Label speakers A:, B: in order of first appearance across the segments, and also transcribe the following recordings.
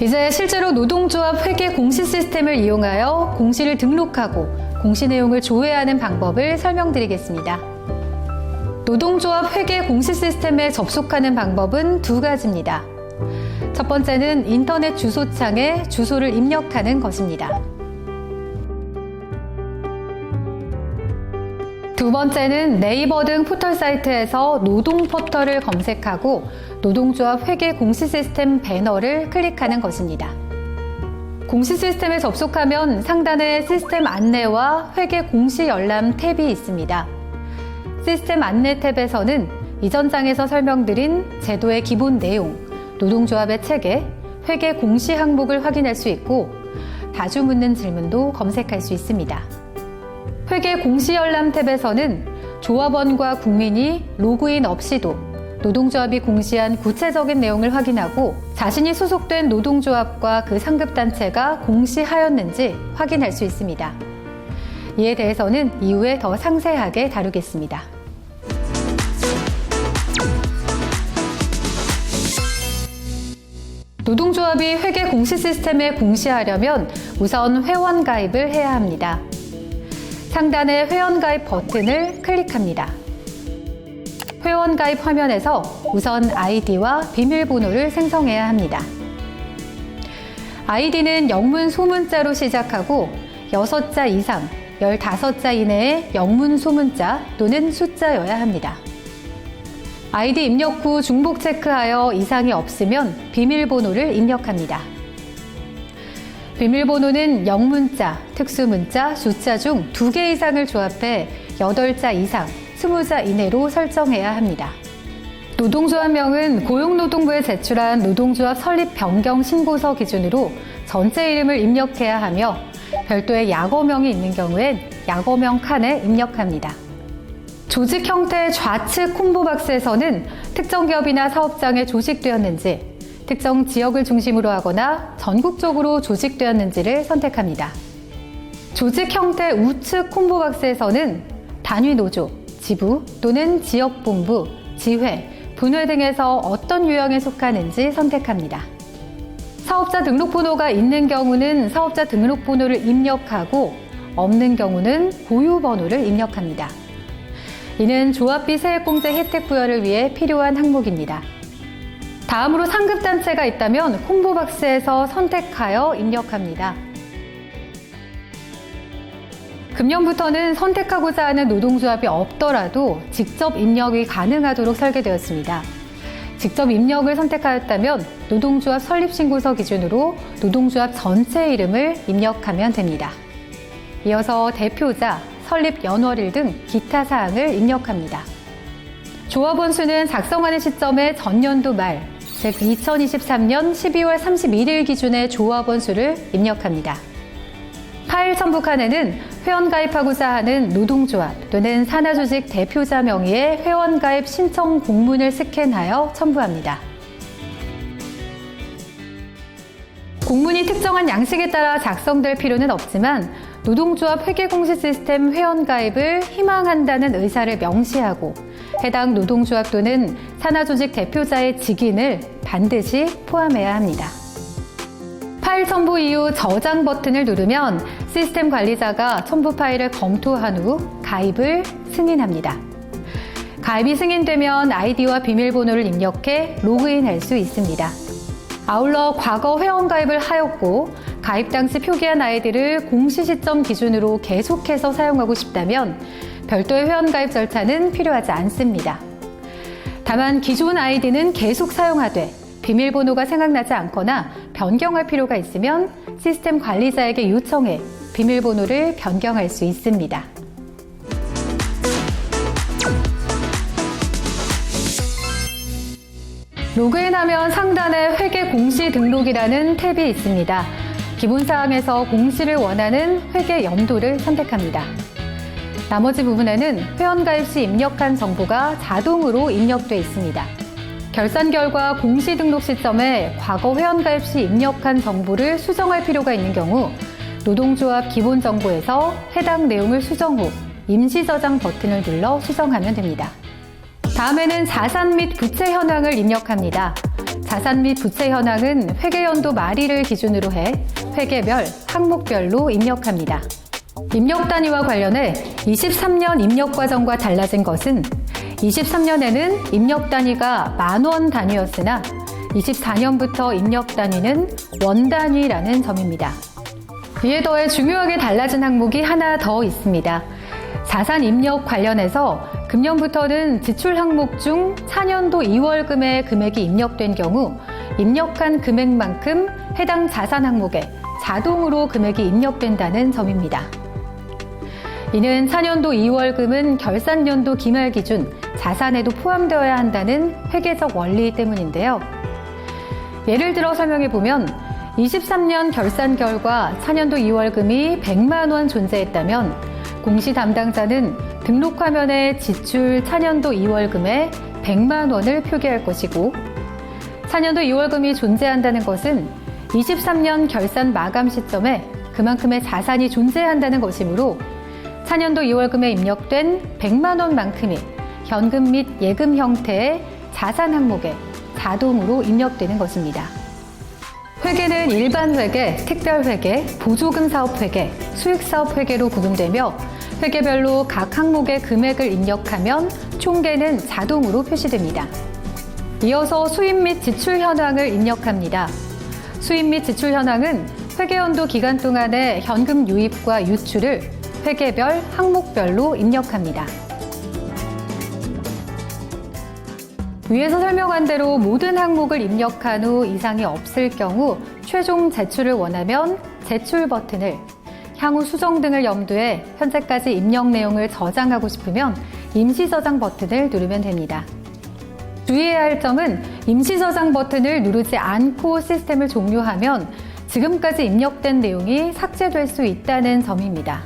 A: 이제 실제로 노동조합 회계 공시 시스템을 이용하여 공시를 등록하고 공시 내용을 조회하는 방법을 설명드리겠습니다. 노동조합 회계 공시 시스템에 접속하는 방법은 두 가지입니다. 첫 번째는 인터넷 주소창에 주소를 입력하는 것입니다. 두 번째는 네이버 등 포털 사이트에서 노동 포털을 검색하고 노동조합 회계 공시 시스템 배너를 클릭하는 것입니다. 공시 시스템에 접속하면 상단에 시스템 안내와 회계 공시 열람 탭이 있습니다. 시스템 안내 탭에서는 이전 장에서 설명드린 제도의 기본 내용, 노동조합의 체계, 회계 공시 항목을 확인할 수 있고 자주 묻는 질문도 검색할 수 있습니다. 회계 공시 열람 탭에서는 조합원과 국민이 로그인 없이도 노동조합이 공시한 구체적인 내용을 확인하고 자신이 소속된 노동조합과 그 상급단체가 공시하였는지 확인할 수 있습니다. 이에 대해서는 이후에 더 상세하게 다루겠습니다. 노동조합이 회계 공시 시스템에 공시하려면 우선 회원 가입을 해야 합니다. 상단의 회원가입 버튼을 클릭합니다. 회원가입 화면에서 우선 아이디와 비밀번호를 생성해야 합니다. 아이디는 영문 소문자로 시작하고 6자 이상, 15자 이내의 영문 소문자 또는 숫자여야 합니다. 아이디 입력 후 중복 체크하여 이상이 없으면 비밀번호를 입력합니다. 비밀번호는 영문자, 특수문자, 숫자 중 2개 이상을 조합해 8자 이상, 20자 이내로 설정해야 합니다. 노동조합명은 고용노동부에 제출한 노동조합 설립 변경 신고서 기준으로 전체 이름을 입력해야 하며 별도의 약어명이 있는 경우엔 약어명 칸에 입력합니다. 조직 형태 좌측 콤보박스에서는 특정 기업이나 사업장에 조직되었는지, 특정 지역을 중심으로 하거나 전국적으로 조직되었는지를 선택합니다. 조직 형태 우측 콤보박스에서는 단위 노조, 지부 또는 지역본부, 지회, 분회 등에서 어떤 유형에 속하는지 선택합니다. 사업자 등록번호가 있는 경우는 사업자 등록번호를 입력하고 없는 경우는 보유번호를 입력합니다. 이는 조합비 세액공제 혜택 부여를 위해 필요한 항목입니다. 다음으로 상급단체가 있다면 콤보박스에서 선택하여 입력합니다. 금년부터는 선택하고자 하는 노동조합이 없더라도 직접 입력이 가능하도록 설계되었습니다. 직접 입력을 선택하였다면 노동조합 설립신고서 기준으로 노동조합 전체 이름을 입력하면 됩니다. 이어서 대표자, 설립 연월일 등 기타 사항을 입력합니다. 조합원 수는 작성하는 시점의 전년도 말, 즉 2023년 12월 31일 기준의 조합원 수를 입력합니다. 파일 첨부 칸에는 회원가입하고자 하는 노동조합 또는 산하조직 대표자 명의의 회원가입 신청 공문을 스캔하여 첨부합니다. 공문이 특정한 양식에 따라 작성될 필요는 없지만 노동조합 회계공시 시스템 회원가입을 희망한다는 의사를 명시하고 해당 노동조합 또는 산하조직 대표자의 직인을 반드시 포함해야 합니다. 파일 첨부 이후 저장 버튼을 누르면 시스템 관리자가 첨부 파일을 검토한 후 가입을 승인합니다. 가입이 승인되면 아이디와 비밀번호를 입력해 로그인할 수 있습니다. 아울러 과거 회원가입을 하였고 가입 당시 표기한 아이디를 공시 시점 기준으로 계속해서 사용하고 싶다면 별도의 회원가입 절차는 필요하지 않습니다. 다만 기존 아이디는 계속 사용하되 비밀번호가 생각나지 않거나 변경할 필요가 있으면 시스템 관리자에게 요청해 비밀번호를 변경할 수 있습니다. 로그인하면 상단에 회계 공시 등록이라는 탭이 있습니다. 기본사항에서 공시를 원하는 회계 연도를 선택합니다. 나머지 부분에는 회원가입 시 입력한 정보가 자동으로 입력돼 있습니다. 결산 결과 공시 등록 시점에 과거 회원가입 시 입력한 정보를 수정할 필요가 있는 경우 노동조합 기본정보에서 해당 내용을 수정 후 임시 저장 버튼을 눌러 수정하면 됩니다. 다음에는 자산 및 부채 현황을 입력합니다. 자산 및 부채 현황은 회계연도 말일을 기준으로 해 회계별, 항목별로 입력합니다. 입력 단위와 관련해 23년 입력 과정과 달라진 것은 23년에는 입력 단위가 만원 단위였으나 24년부터 입력 단위는 원 단위라는 점입니다. 이에 더해 중요하게 달라진 항목이 하나 더 있습니다. 자산 입력 관련해서 금년부터는 지출 항목 중 4년도 2월금의 금액이 입력된 경우 입력한 금액만큼 해당 자산 항목에 자동으로 금액이 입력된다는 점입니다. 이는 4년도 2월금은 결산연도 기말 기준 자산에도 포함되어야 한다는 회계적 원리 때문인데요. 예를 들어 설명해 보면 23년 결산 결과 4년도 2월금이 100만 원 존재했다면 공시 담당자는 등록 화면에 지출 4년도 2월금에 100만 원을 표기할 것이고 4년도 2월금이 존재한다는 것은 23년 결산 마감 시점에 그만큼의 자산이 존재한다는 것이므로 4년도 2월금에 입력된 100만 원만큼이 현금 및 예금 형태의 자산 항목에 자동으로 입력되는 것입니다. 회계는 일반 회계, 특별 회계, 보조금 사업 회계, 수익 사업 회계로 구분되며 회계별로 각 항목의 금액을 입력하면 총계는 자동으로 표시됩니다. 이어서 수입 및 지출 현황을 입력합니다. 수입 및 지출 현황은 회계연도 기간 동안의 현금 유입과 유출을 회계별, 항목별로 입력합니다. 위에서 설명한 대로 모든 항목을 입력한 후 이상이 없을 경우 최종 제출을 원하면 제출 버튼을, 향후 수정 등을 염두해 현재까지 입력 내용을 저장하고 싶으면 임시 저장 버튼을 누르면 됩니다. 주의해야 할 점은 임시 저장 버튼을 누르지 않고 시스템을 종료하면 지금까지 입력된 내용이 삭제될 수 있다는 점입니다.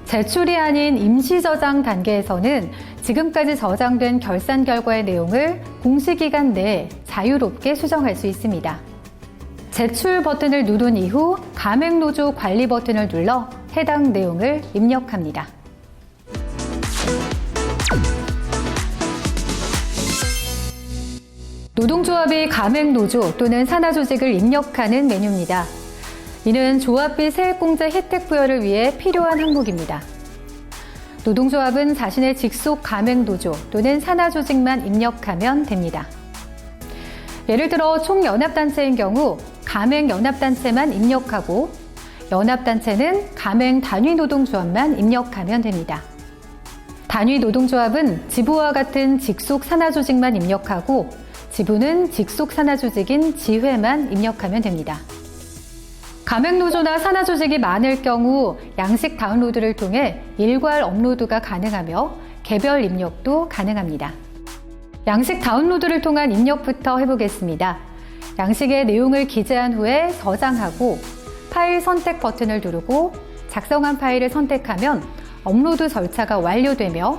A: 제출이 아닌 임시 저장 단계에서는 지금까지 저장된 결산 결과의 내용을 공시기간 내에 자유롭게 수정할 수 있습니다. 제출 버튼을 누른 이후 가맹노조 관리 버튼을 눌러 해당 내용을 입력합니다. 노동조합이 가맹노조 또는 산하조직을 입력하는 메뉴입니다. 이는 조합비 세액공제 혜택 부여를 위해 필요한 항목입니다. 노동조합은 자신의 직속 가맹노조 또는 산하조직만 입력하면 됩니다. 예를 들어 총연합단체인 경우 가맹연합단체만 입력하고 연합단체는 가맹단위노동조합만 입력하면 됩니다. 단위노동조합은 지부와 같은 직속 산하조직만 입력하고 지부는 직속 산하조직인 지회만 입력하면 됩니다. 가맹노조나 산하조직이 많을 경우 양식 다운로드를 통해 일괄 업로드가 가능하며 개별 입력도 가능합니다. 양식 다운로드를 통한 입력부터 해보겠습니다. 양식의 내용을 기재한 후에 저장하고 파일 선택 버튼을 누르고 작성한 파일을 선택하면 업로드 절차가 완료되며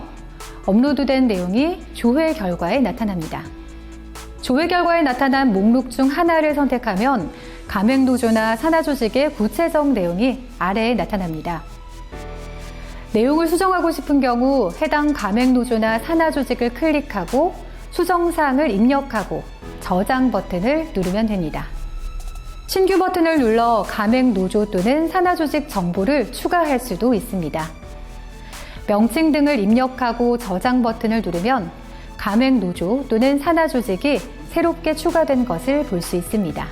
A: 업로드된 내용이 조회 결과에 나타납니다. 조회 결과에 나타난 목록 중 하나를 선택하면 가맹노조나 산하조직의 구체적 내용이 아래에 나타납니다. 내용을 수정하고 싶은 경우 해당 가맹노조나 산하조직을 클릭하고 수정사항을 입력하고 저장 버튼을 누르면 됩니다. 신규 버튼을 눌러 가맹노조 또는 산하조직 정보를 추가할 수도 있습니다. 명칭 등을 입력하고 저장 버튼을 누르면 가맹노조 또는 산하조직이 새롭게 추가된 것을 볼 수 있습니다.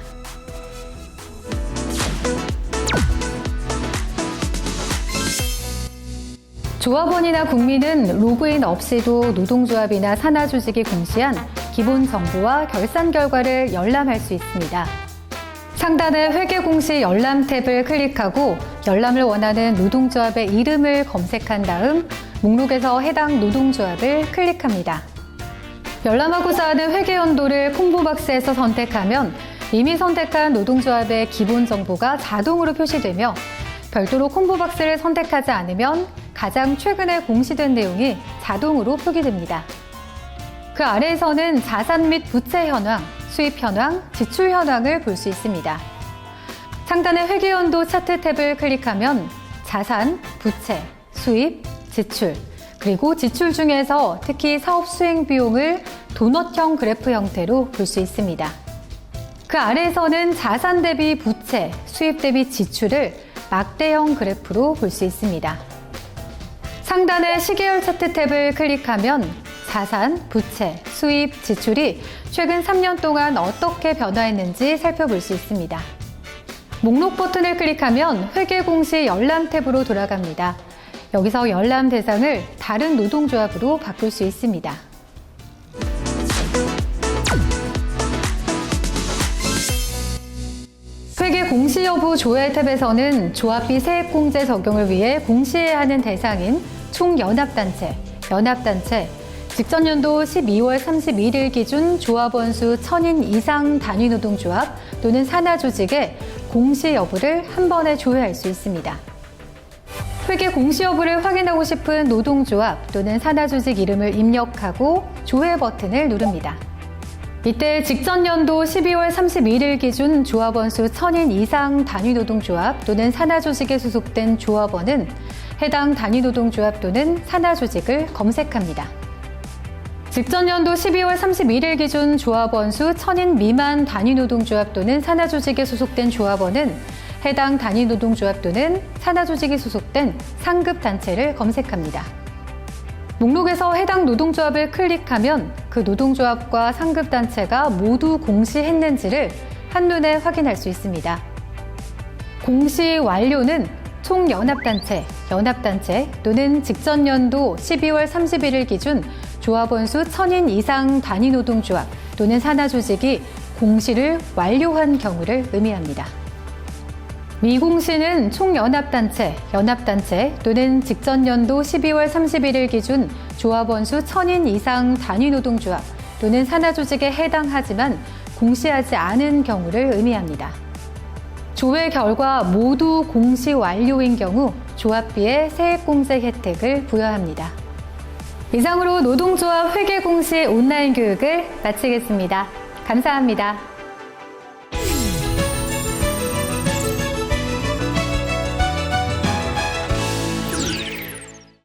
A: 조합원이나 국민은 로그인 없이도 노동조합이나 산하조직이 공시한 기본 정보와 결산 결과를 열람할 수 있습니다. 상단의 회계공시 열람 탭을 클릭하고 열람을 원하는 노동조합의 이름을 검색한 다음 목록에서 해당 노동조합을 클릭합니다. 열람하고자 하는 회계연도를 콤보박스에서 선택하면 이미 선택한 노동조합의 기본 정보가 자동으로 표시되며 별도로 콤보박스를 선택하지 않으면 가장 최근에 공시된 내용이 자동으로 표기됩니다. 그 아래에서는 자산 및 부채 현황, 수입 현황, 지출 현황을 볼 수 있습니다. 상단의 회계연도 차트 탭을 클릭하면 자산, 부채, 수입, 지출, 그리고 지출 중에서 특히 사업 수행 비용을 도넛형 그래프 형태로 볼 수 있습니다. 그 아래에서는 자산 대비 부채, 수입 대비 지출을 막대형 그래프로 볼 수 있습니다. 상단의 시계열 차트 탭을 클릭하면 자산, 부채, 수입, 지출이 최근 3년 동안 어떻게 변화했는지 살펴볼 수 있습니다. 목록 버튼을 클릭하면 회계 공시 열람 탭으로 돌아갑니다. 여기서 열람 대상을 다른 노동조합으로 바꿀 수 있습니다. 회계 공시 여부 조회 탭에서는 조합비 세액공제 적용을 위해 공시해야 하는 대상인 총연합단체, 연합단체, 직전 연도 12월 31일 기준 조합원 수 1000인 이상 단위 노동조합 또는 산하조직의 공시 여부를 한 번에 조회할 수 있습니다. 회계 공시 여부를 확인하고 싶은 노동조합 또는 산하조직 이름을 입력하고 조회 버튼을 누릅니다. 이때 직전 연도 12월 31일 기준 조합원 수 1000인 이상 단위 노동조합 또는 산하조직에 소속된 조합원은 해당 단위 노동조합 또는 산하조직을 검색합니다. 직전 연도 12월 31일 기준 조합원 수 1000인 미만 단위 노동조합 또는 산하조직에 소속된 조합원은 해당 단위 노동조합 또는 산하조직이 소속된 상급단체를 검색합니다. 목록에서 해당 노동조합을 클릭하면 그 노동조합과 상급단체가 모두 공시했는지를 한눈에 확인할 수 있습니다. 공시 완료는 총연합단체, 연합단체 또는 직전 연도 12월 31일 기준 조합원 수 1000인 이상 단위 노동조합 또는 산하조직이 공시를 완료한 경우를 의미합니다. 미공시는 총연합단체, 연합단체 또는 직전 연도 12월 31일 기준 조합원 수 1000인 이상 단위 노동조합 또는 산하조직에 해당하지만 공시하지 않은 경우를 의미합니다. 조회 결과 모두 공시 완료인 경우 조합비의 세액공제 혜택을 부여합니다. 이상으로 노동조합 회계공시 온라인 교육을 마치겠습니다. 감사합니다.